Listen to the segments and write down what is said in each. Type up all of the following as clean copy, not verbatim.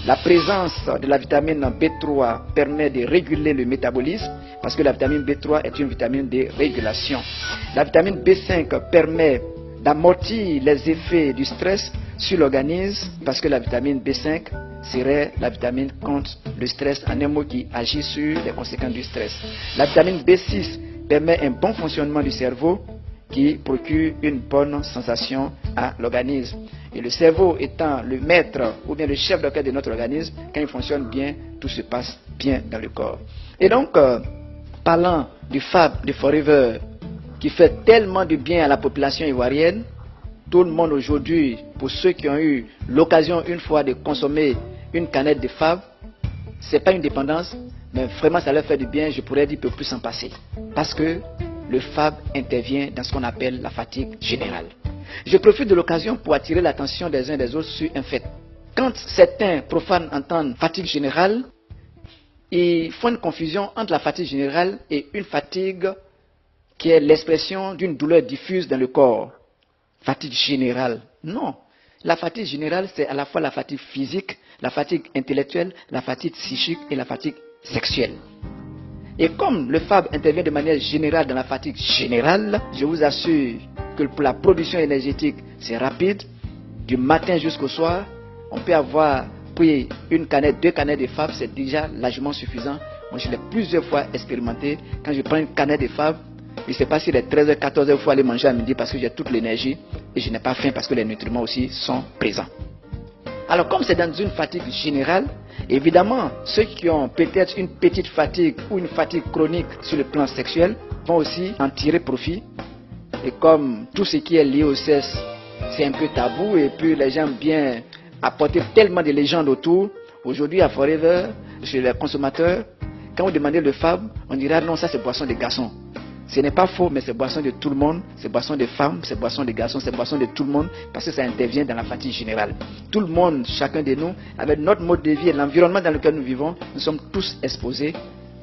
La présence de la vitamine B3 permet de réguler le métabolisme parce que la vitamine B3 est une vitamine de régulation. La vitamine B5 permet d'amortir les effets du stress sur l'organisme parce que la vitamine B5 serait la vitamine contre le stress, en un mot qui agit sur les conséquences du stress. La vitamine B6 permet un bon fonctionnement du cerveau qui procure une bonne sensation à l'organisme. Et le cerveau étant le maître ou bien le chef d'orchestre de notre organisme, quand il fonctionne bien, tout se passe bien dans le corps. Et donc, parlant du Fab de Forever, qui fait tellement de bien à la population ivoirienne, tout le monde aujourd'hui, pour ceux qui ont eu l'occasion une fois de consommer une canette de Fab, c'est pas une dépendance, mais vraiment ça leur fait du bien, je pourrais dire qu'ils ne peuvent plus s'en passer. Parce que le Fab intervient dans ce qu'on appelle la fatigue générale. Je profite de l'occasion pour attirer l'attention des uns et des autres sur un fait. Quand certains profanes entendent fatigue générale, ils font une confusion entre la fatigue générale et une fatigue qui est l'expression d'une douleur diffuse dans le corps. Fatigue générale. Non. La fatigue générale, c'est à la fois la fatigue physique, la fatigue intellectuelle, la fatigue psychique et la fatigue sexuelle. Et comme le Fab intervient de manière générale dans la fatigue générale, je vous assure que pour la production énergétique, c'est rapide. Du matin jusqu'au soir, on peut avoir pris une canette, 2 canettes de Fab, c'est déjà largement suffisant. Moi, je l'ai plusieurs fois expérimenté. Quand je prends une canette de Fab, je ne sais pas si les 13h, 14h, il faut aller manger à midi parce que j'ai toute l'énergie et je n'ai pas faim parce que les nutriments aussi sont présents. Alors, comme c'est dans une fatigue générale, évidemment, ceux qui ont peut-être une petite fatigue ou une fatigue chronique sur le plan sexuel vont aussi en tirer profit. Et comme tout ce qui est lié au sexe, c'est un peu tabou et puis les gens aiment bien apporter tellement de légendes autour. Aujourd'hui, à Forever, chez les consommateurs, quand vous demandez le Fab, on dira non, ça c'est boisson des garçons. Ce n'est pas faux, mais c'est boisson de tout le monde, c'est boisson des femmes, c'est boisson des garçons, c'est boisson de tout le monde, parce que ça intervient dans la fatigue générale. Tout le monde, chacun de nous, avec notre mode de vie et l'environnement dans lequel nous vivons, nous sommes tous exposés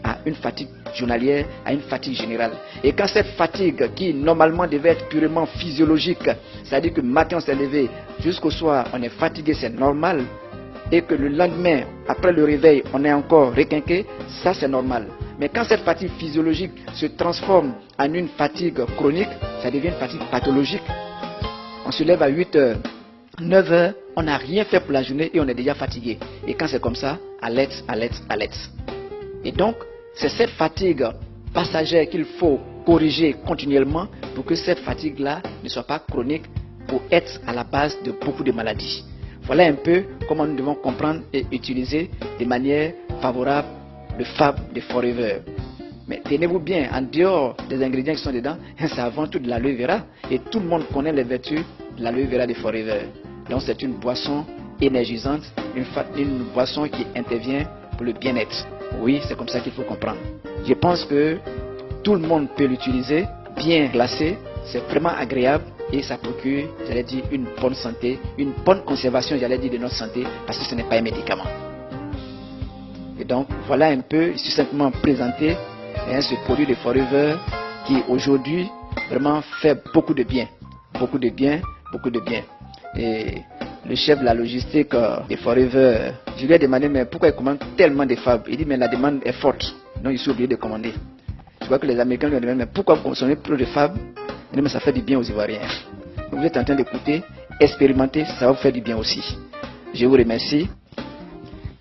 à une fatigue journalière, à une fatigue générale. Et quand cette fatigue, qui normalement devait être purement physiologique, c'est-à-dire que le matin on s'est levé, jusqu'au soir on est fatigué, c'est normal, et que le lendemain, après le réveil, on est encore requinqué, ça c'est normal. Mais quand cette fatigue physiologique se transforme en une fatigue chronique, ça devient une fatigue pathologique. On se lève à 8h, 9h, on n'a rien fait pour la journée et on est déjà fatigué. Et quand c'est comme ça, alerte, alerte, alerte. Et donc, c'est cette fatigue passagère qu'il faut corriger continuellement pour que cette fatigue-là ne soit pas chronique pour être à la base de beaucoup de maladies. Voilà un peu comment nous devons comprendre et utiliser de manière favorable le Fab de Forever. Mais tenez-vous bien, en dehors des ingrédients qui sont dedans, c'est avant tout de l'aloe vera. Et tout le monde connaît les vertus de l'aloe vera de Forever. Donc c'est une boisson énergisante, une boisson qui intervient pour le bien-être. Oui, c'est comme ça qu'il faut comprendre. Je pense que tout le monde peut l'utiliser, bien glacé, c'est vraiment agréable et ça procure, j'allais dire, une bonne santé, une bonne conservation, j'allais dire, de notre santé, parce que ce n'est pas un médicament. Et donc, voilà un peu, succinctement présenté, ce produit de Forever qui aujourd'hui vraiment fait beaucoup de bien. Beaucoup de bien, beaucoup de bien. Et le chef de la logistique de Forever, je lui ai demandé, mais pourquoi il commande tellement de Fab? Il dit, mais la demande est forte, donc il s'est obligé de commander. Je vois que les Américains lui ont demandé, mais pourquoi vous consommez plus de Fab? Il dit, mais ça fait du bien aux Ivoiriens. Donc vous êtes en train d'écouter, expérimenter, ça va vous faire du bien aussi. Je vous remercie.